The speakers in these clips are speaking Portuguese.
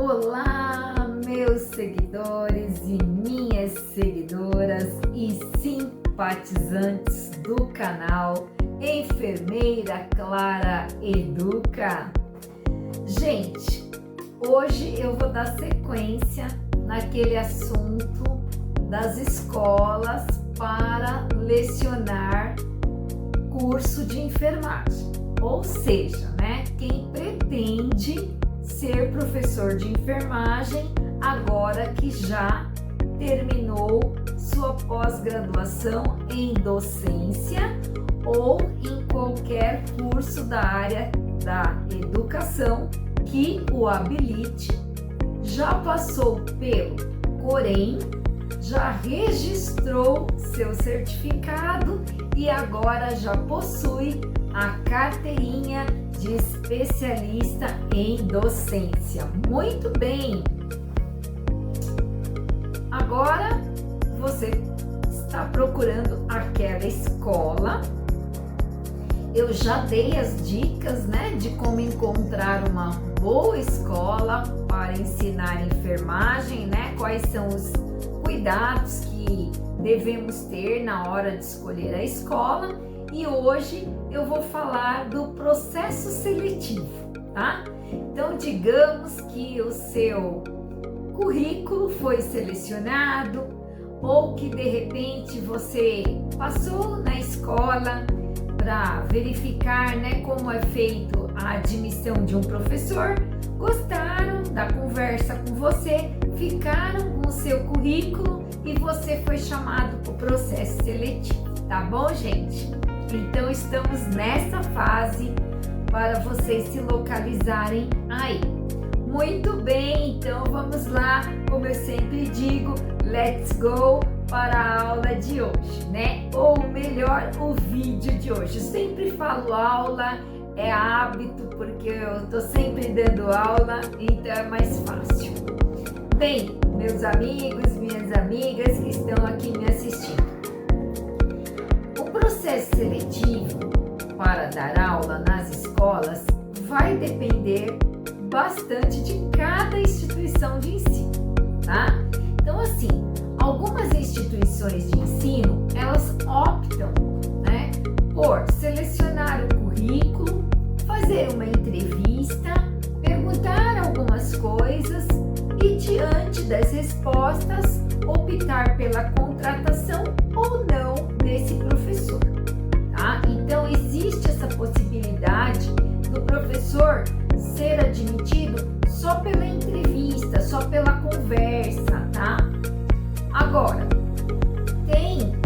Olá, meus seguidores e minhas seguidoras e simpatizantes do canal Enfermeira Clara Educa. Gente, hoje eu vou dar sequência naquele assunto das escolas para lecionar curso de enfermagem. Ou seja, quem pretende ser professor de enfermagem agora que já terminou sua pós-graduação em docência ou em qualquer curso da área da educação que o habilite, já passou pelo Corém, já registrou seu certificado e agora já possui a carteirinha de especialista em docência. Muito bem! Agora você está procurando aquela escola. Eu já dei as dicas, de como encontrar uma boa escola para ensinar enfermagem, quais são os cuidados que devemos ter na hora de escolher a escola. E hoje eu vou falar do processo seletivo, tá? Então, digamos que o seu currículo foi selecionado ou que de repente você passou na escola para verificar, como é feito a admissão de um professor, gostaram da conversa com você, ficaram com o seu currículo e você foi chamado para o processo seletivo, tá bom, gente? Então, estamos nessa fase para vocês se localizarem aí. Muito bem, então vamos lá. Como eu sempre digo, let's go para a aula de hoje, Ou melhor, o vídeo de hoje. Eu sempre falo aula, é hábito, porque eu tô sempre dando aula, então é mais fácil. Bem, meus amigos, minhas amigas que estão aqui me assistindo. O processo seletivo para dar aula nas escolas vai depender bastante de cada instituição de ensino, tá? Então, assim, algumas instituições de ensino, elas optam, por selecionar o currículo, fazer uma entrevista, perguntar algumas coisas e, diante das respostas, optar pela contratação ou não desse professor, tá? Então, existe essa possibilidade do professor ser admitido só pela entrevista, só pela conversa, tá? Agora, tem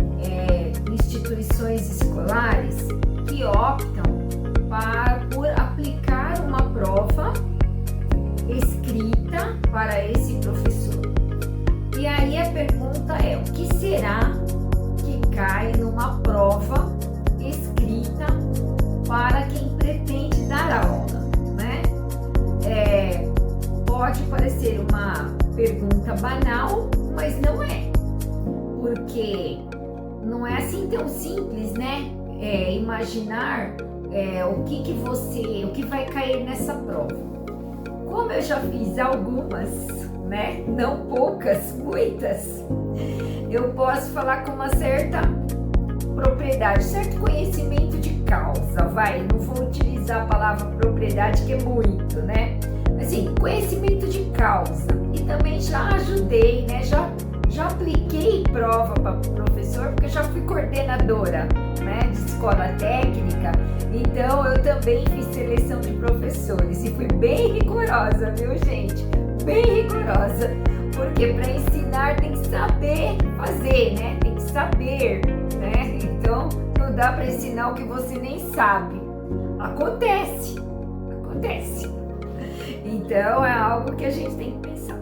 instituições escolares que optam por aplicar uma prova escrita para esse professor. E aí a pergunta é, o que será que cai numa prova escrita para quem pretende dar aula, Pode parecer uma pergunta banal, mas não é, porque não é assim tão simples, imaginar o que vai cair nessa prova. Como eu já fiz algumas, não poucas, muitas, eu posso falar com uma certa propriedade, certo conhecimento de causa, não vou utilizar a palavra propriedade que é muito, assim, conhecimento de causa. E também já ajudei, já apliquei prova para professor, porque eu já fui coordenadora, de escola técnica, então eu também fiz seleção de professores e fui bem rigorosa, viu, gente? Bem rigorosa, porque para ensinar tem que saber fazer, tem que saber, Então não dá para ensinar o que você nem sabe. Acontece. Então é algo que a gente tem que pensar.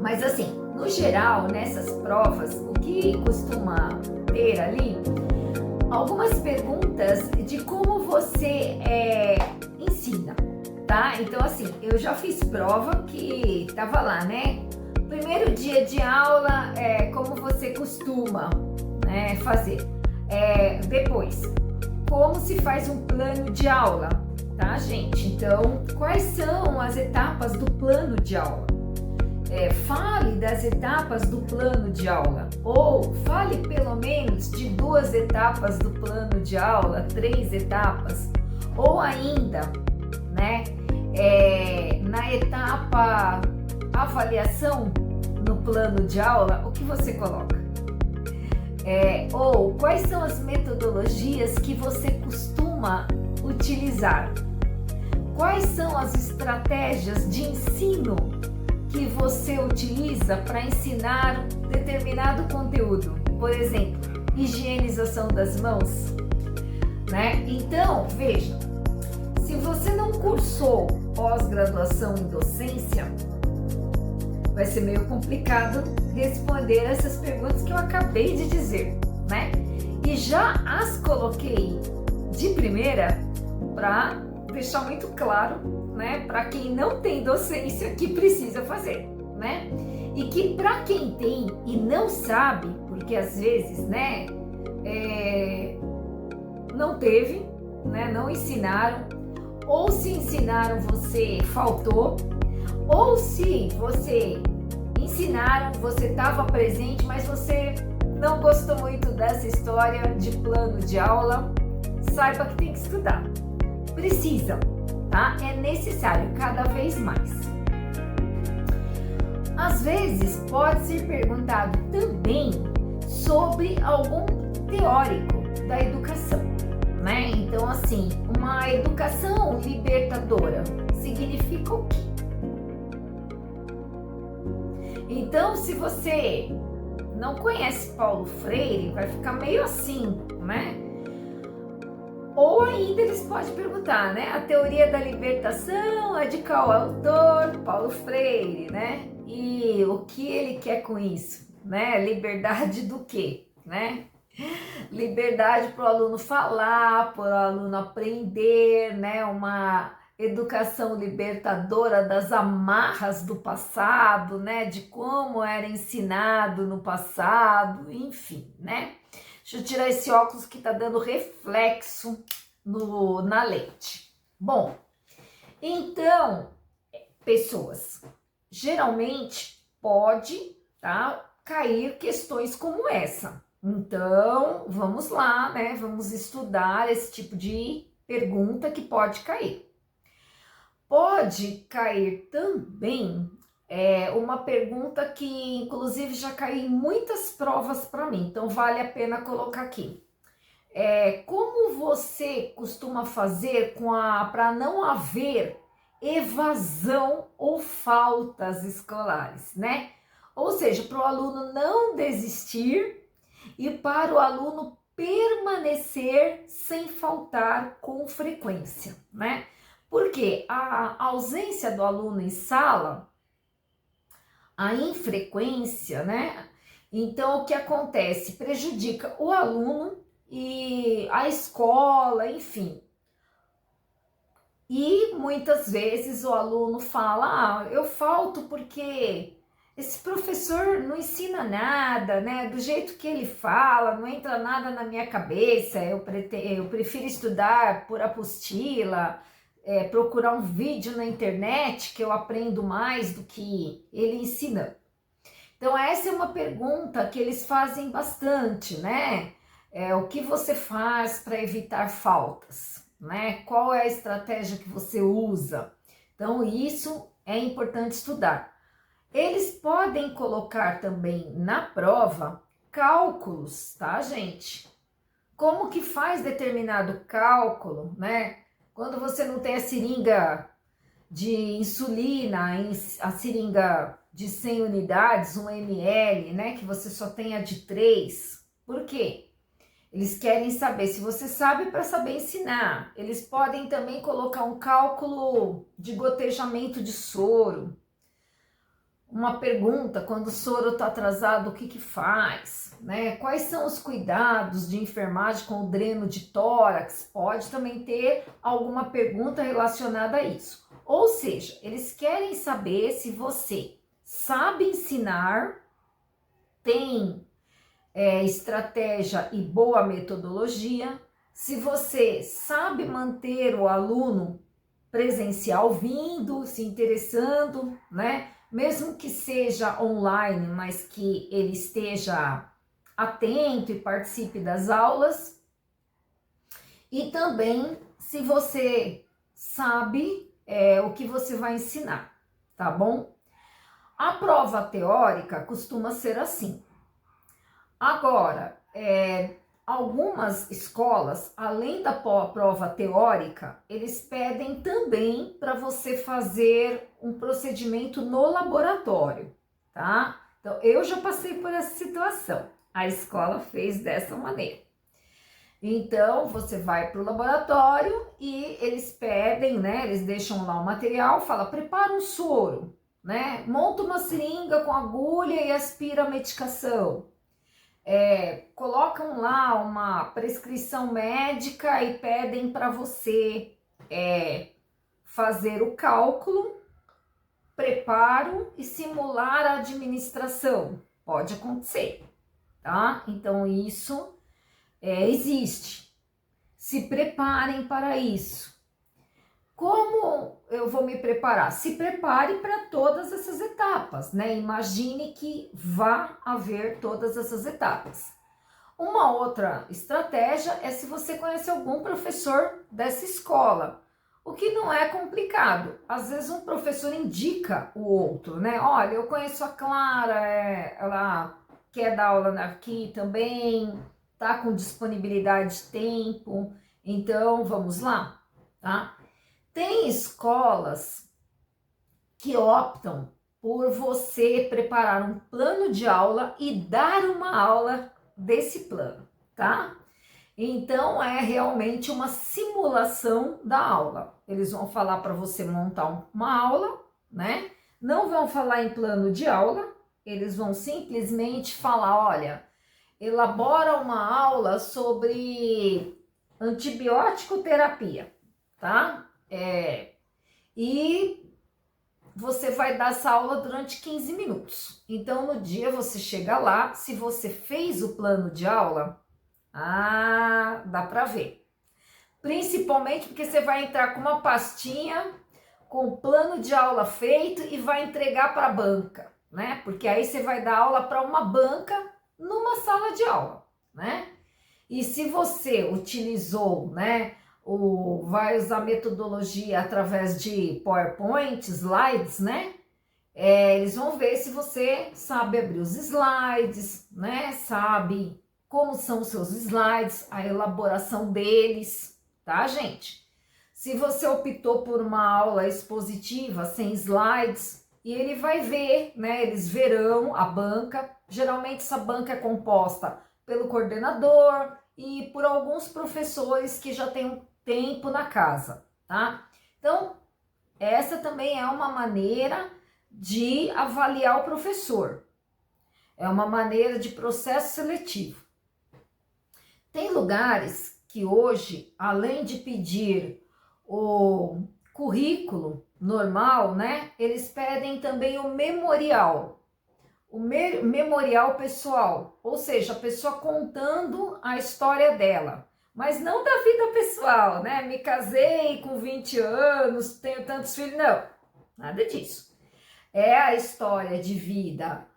Mas assim, no geral, nessas provas, o que costuma ter ali, algumas perguntas de como você ensina, tá? Então assim, eu já fiz prova que tava lá, Primeiro dia de aula, como você costuma fazer. Depois, como se faz um plano de aula, tá, gente? Então, quais são as etapas do plano de aula? Fale das etapas do plano de aula, ou fale pelo menos de 2 etapas do plano de aula, 3 etapas, ou ainda, né, na etapa avaliação no plano de aula, o que você coloca? Ou quais são as metodologias que você costuma utilizar? Quais são as estratégias de ensino que você utiliza para ensinar determinado conteúdo? Por exemplo, higienização das mãos, né? Então, veja, se você não cursou pós-graduação em docência, vai ser meio complicado responder essas perguntas que eu acabei de dizer, né? E já as coloquei de primeira para deixar muito claro, né, para quem não tem docência que precisa fazer, né? E que para quem tem e não sabe, porque às vezes, né, não teve, né, não ensinaram, ou se ensinaram você faltou, ou se você ensinaram, você estava presente, mas você não gostou muito dessa história de plano de aula, saiba que tem que estudar. Precisa, tá? É necessário cada vez mais. Às vezes pode ser perguntado também sobre algum teórico da educação, né? Então, assim, uma educação libertadora significa o quê? Então, se você não conhece Paulo Freire, vai ficar meio assim, né? Ou ainda eles podem perguntar, né? A teoria da libertação é de qual autor? Paulo Freire, né? E o que ele quer com isso, né? Liberdade do quê, né? Liberdade para o aluno falar, para o aluno aprender, né? Uma educação libertadora das amarras do passado, né? De como era ensinado no passado, enfim, né? Deixa eu tirar esse óculos que tá dando reflexo na lente. Bom, então, pessoas, geralmente pode, tá, cair questões como essa. Então, vamos lá, né? Vamos estudar esse tipo de pergunta que pode cair. Pode cair também uma pergunta que, inclusive, já caiu em muitas provas para mim, então vale a pena colocar aqui. Como você costuma fazer para não haver evasão ou faltas escolares, né? Ou seja, para o aluno não desistir e para o aluno permanecer sem faltar com frequência, né? Porque a ausência do aluno em sala, a infrequência, né? Então, o que acontece? Prejudica o aluno e a escola, enfim. E muitas vezes o aluno fala, eu falto porque esse professor não ensina nada, né? Do jeito que ele fala, não entra nada na minha cabeça, eu prefiro estudar por apostila, procurar um vídeo na internet que eu aprendo mais do que ele ensinando. Então, essa é uma pergunta que eles fazem bastante, né? O que você faz para evitar faltas, né? Qual é a estratégia que você usa? Então, isso é importante estudar. Eles podem colocar também na prova cálculos, tá, gente? Como que faz determinado cálculo, né? Quando você não tem a seringa de insulina, a seringa de 100 unidades, 1 ml, né? Que você só tem a de 3. Por quê? Eles querem saber se você sabe para saber ensinar. Eles podem também colocar um cálculo de gotejamento de soro. Uma pergunta, quando o soro está atrasado, o que que faz? Né? Quais são os cuidados de enfermagem com o dreno de tórax? Pode também ter alguma pergunta relacionada a isso. Ou seja, eles querem saber se você sabe ensinar, tem estratégia e boa metodologia, se você sabe manter o aluno presencial vindo, se interessando, né? Mesmo que seja online, mas que ele esteja atento e participe das aulas. E também se você sabe o que você vai ensinar, tá bom? A prova teórica costuma ser assim. Agora, algumas escolas, além da prova teórica, eles pedem também para você fazer um procedimento no laboratório, tá? Então, eu já passei por essa situação. A escola fez dessa maneira. Então, você vai para o laboratório e eles pedem, né? Eles deixam lá o material, fala, prepara um soro, né? Monta uma seringa com agulha e aspira a medicação. Colocam lá uma prescrição médica e pedem para você fazer o cálculo, preparo e simular a administração. Pode acontecer, tá? Então, isso existe. Se preparem para isso. Como eu vou me preparar? Se prepare para todas essas etapas, né? Imagine que vá haver todas essas etapas. Uma outra estratégia é se você conhece algum professor dessa escola, o que não é complicado. Às vezes um professor indica o outro, né? Olha, eu conheço a Clara, ela quer dar aula aqui também, tá com disponibilidade de tempo, então vamos lá, tá? Tem escolas que optam por você preparar um plano de aula e dar uma aula desse plano, tá? Então é realmente uma simulação da aula. Eles vão falar para você montar uma aula, né? Não vão falar em plano de aula, eles vão simplesmente falar, olha, elabora uma aula sobre antibiótico terapia, tá? E você vai dar essa aula durante 15 minutos. Então, no dia você chega lá, se você fez o plano de aula, dá para ver. Principalmente porque você vai entrar com uma pastinha com o plano de aula feito e vai entregar para a banca, né? Porque aí você vai dar aula para uma banca numa sala de aula, né? E se você utilizou, né, vai usar metodologia através de PowerPoint, slides, né? Eles vão ver se você sabe abrir os slides, né? Sabe como são os seus slides, a elaboração deles, tá, gente? Se você optou por uma aula expositiva sem slides, e ele vai ver, né? Eles verão a banca. Geralmente essa banca é composta pelo coordenador e por alguns professores que já têm um tempo na casa, tá? Então, essa também é uma maneira de avaliar o professor. É uma maneira de processo seletivo. Tem lugares que hoje, além de pedir o currículo normal, né? Eles pedem também o memorial. O memorial pessoal, ou seja, a pessoa contando a história dela, mas não da vida pessoal, né? Me casei com 20 anos, tenho tantos filhos, não, nada disso. É a história de vida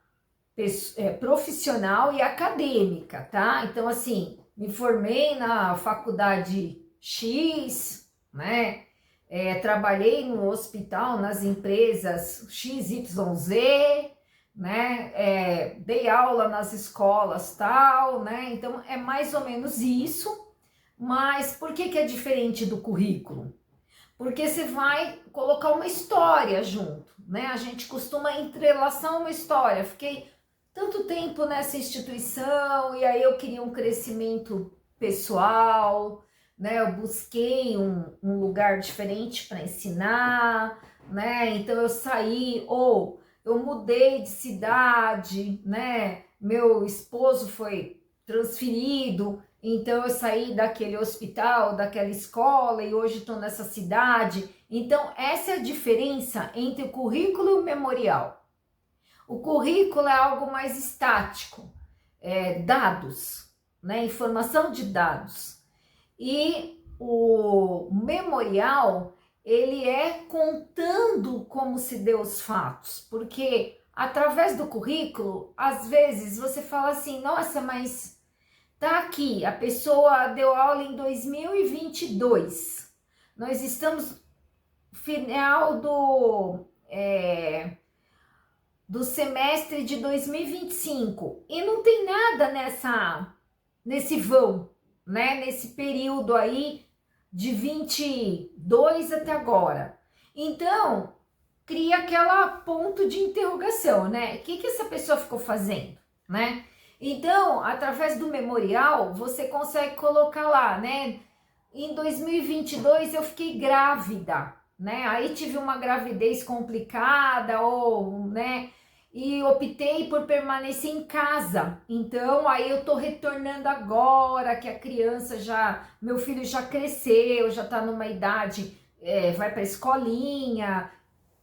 profissional e acadêmica, tá? Então, assim, me formei na faculdade X, né? Trabalhei no hospital, nas empresas XYZ, né? Dei aula nas escolas tal, né? Então é mais ou menos isso. Mas por que é diferente do currículo? Porque você vai colocar uma história junto, né? A gente costuma entrelaçar uma história. Fiquei tanto tempo nessa instituição e aí eu queria um crescimento pessoal, né? Eu busquei um lugar diferente para ensinar, né? Então eu saí ou eu mudei de cidade, né? Meu esposo foi transferido, então eu saí daquele hospital, daquela escola e hoje estou nessa cidade. Então essa é a diferença entre o currículo e o memorial. O currículo é algo mais estático, dados, né? Informação de dados. E o memorial ele é contando como se deu os fatos, porque através do currículo, às vezes você fala assim, nossa, mas tá aqui, a pessoa deu aula em 2022, nós estamos final do semestre de 2025 e não tem nada nesse vão, né? Nesse período aí de 22 até agora. Então, cria aquela ponto de interrogação, né? O que essa pessoa ficou fazendo, né? Então, através do memorial, você consegue colocar lá, né? Em 2022 eu fiquei grávida, né? Aí tive uma gravidez complicada ou, né? E optei por permanecer em casa. Então, aí eu tô retornando agora que a criança meu filho já cresceu, já tá numa idade, vai pra escolinha.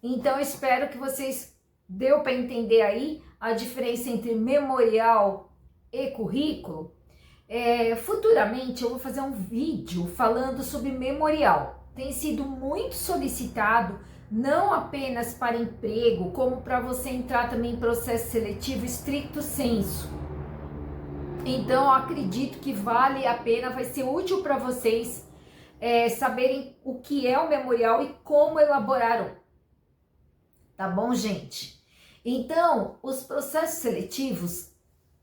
Então, eu espero que vocês deu para entender aí a diferença entre memorial e currículo. Futuramente eu vou fazer um vídeo falando sobre memorial. Tem sido muito solicitado, não apenas para emprego, como para você entrar também em processo seletivo estricto sensu. Então eu acredito que vale a pena, vai ser útil para vocês saberem o que é o memorial e como elaborar um. Tá bom, gente? Então, os processos seletivos,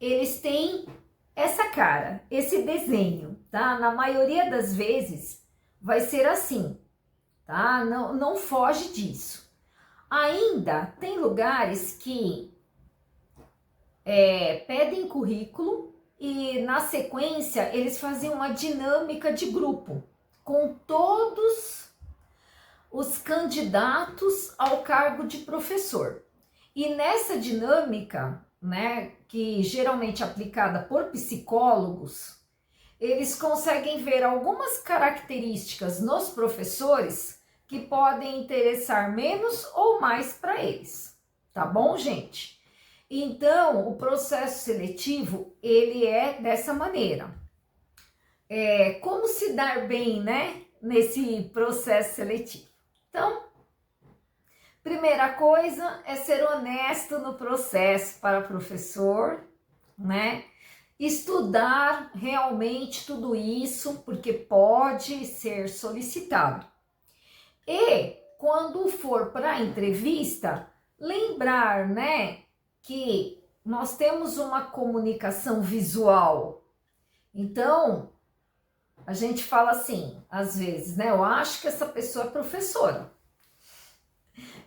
eles têm essa cara, esse desenho, tá? Na maioria das vezes vai ser assim, tá? Não foge disso. Ainda tem lugares que pedem currículo e na sequência eles fazem uma dinâmica de grupo com todos os candidatos ao cargo de professor. E nessa dinâmica, né, que geralmente é aplicada por psicólogos, eles conseguem ver algumas características nos professores que podem interessar menos ou mais para eles. Tá bom, gente? Então, o processo seletivo, ele é dessa maneira. Como se dar bem, né, nesse processo seletivo? Então, primeira coisa é ser honesto no processo para professor, né? Estudar realmente tudo isso, porque pode ser solicitado. E quando for para a entrevista, lembrar, né, que nós temos uma comunicação visual. Então, a gente fala assim, às vezes, né? Eu acho que essa pessoa é professora.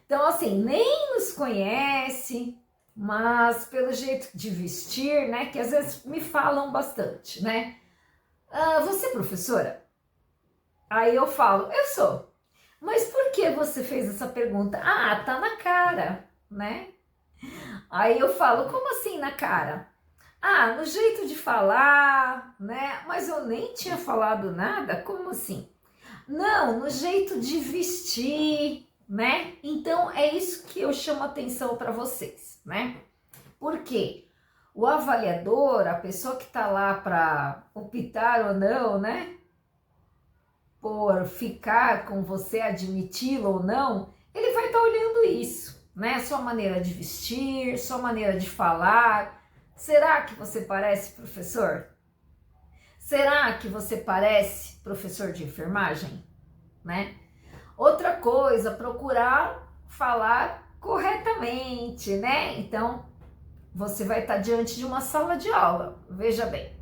Então, assim, nem nos conhece, mas pelo jeito de vestir, né? Que às vezes me falam bastante, né? Você é professora? Aí eu falo, eu sou. Mas por que você fez essa pergunta? Ah, tá na cara, né? Aí eu falo, como assim na cara? Ah, no jeito de falar, né? Mas eu nem tinha falado nada, como assim? Não, no jeito de vestir, né? Então é isso que eu chamo atenção para vocês, né? Porque o avaliador, a pessoa que tá lá para optar ou não, né? Por ficar com você, admiti-lo ou não, ele vai estar olhando isso, né? Sua maneira de vestir, sua maneira de falar. Será que você parece professor? Será que você parece professor de enfermagem? Né? Outra coisa, procurar falar corretamente, né? Então, você vai estar diante de uma sala de aula. Veja bem,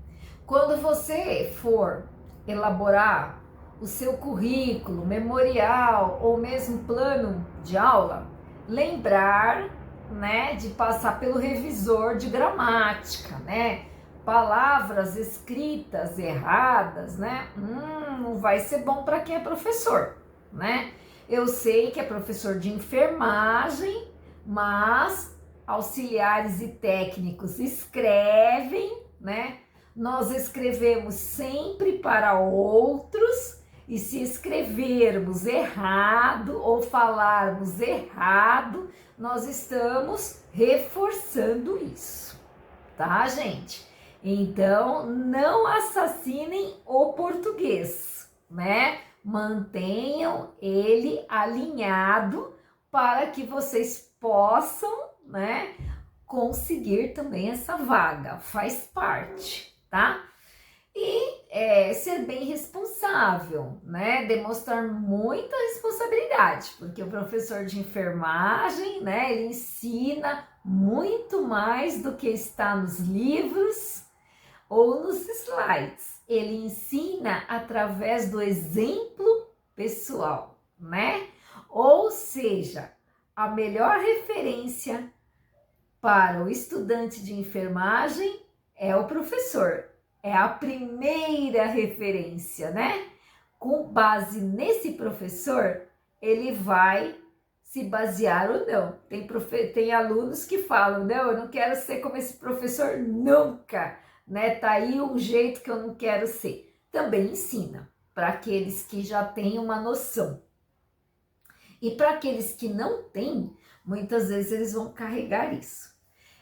quando você for elaborar o seu currículo, memorial ou mesmo plano de aula, lembrar, né, de passar pelo revisor de gramática, né? Palavras escritas erradas, né? Não vai ser bom para quem é professor, né? Eu sei que é professor de enfermagem, mas auxiliares e técnicos escrevem, né? Nós escrevemos sempre para outros e se escrevermos errado ou falarmos errado, nós estamos reforçando isso, tá, gente? Então, não assassinem o português, né? mantenham ele alinhado para que vocês possam, né, conseguir também essa vaga, faz parte, tá? E ser bem responsável, né? Demonstrar muita responsabilidade, porque o professor de enfermagem, né? Ele ensina muito mais do que está nos livros ou nos slides. Ele ensina através do exemplo pessoal, né? Ou seja, a melhor referência para o estudante de enfermagem é o professor. É a primeira referência, né? Com base nesse professor, ele vai se basear ou não. Tem alunos que falam, não, eu não quero ser como esse professor nunca, né? Tá aí um jeito que eu não quero ser. Também ensina para aqueles que já têm uma noção. E para aqueles que não têm, muitas vezes eles vão carregar isso.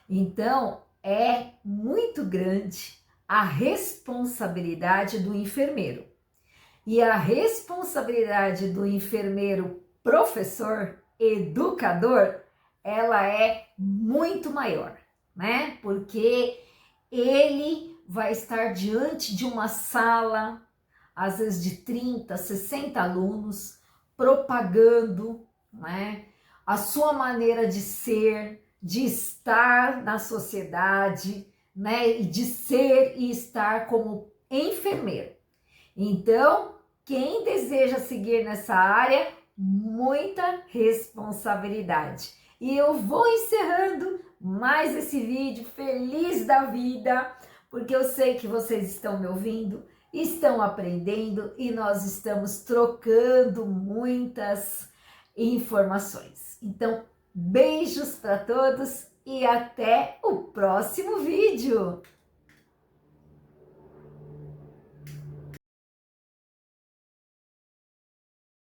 Então, é muito grande a responsabilidade do enfermeiro. E a responsabilidade do enfermeiro professor, educador, ela é muito maior, né? Porque ele vai estar diante de uma sala, às vezes de 30, 60 alunos, propagando, né, a sua maneira de ser, de estar na sociedade, né, e de ser e estar como enfermeiro. Então, quem deseja seguir nessa área, muita responsabilidade. E eu vou encerrando mais esse vídeo feliz da vida, porque eu sei que vocês estão me ouvindo, estão aprendendo e nós estamos trocando muitas informações. Então, beijos para todos e até o próximo vídeo!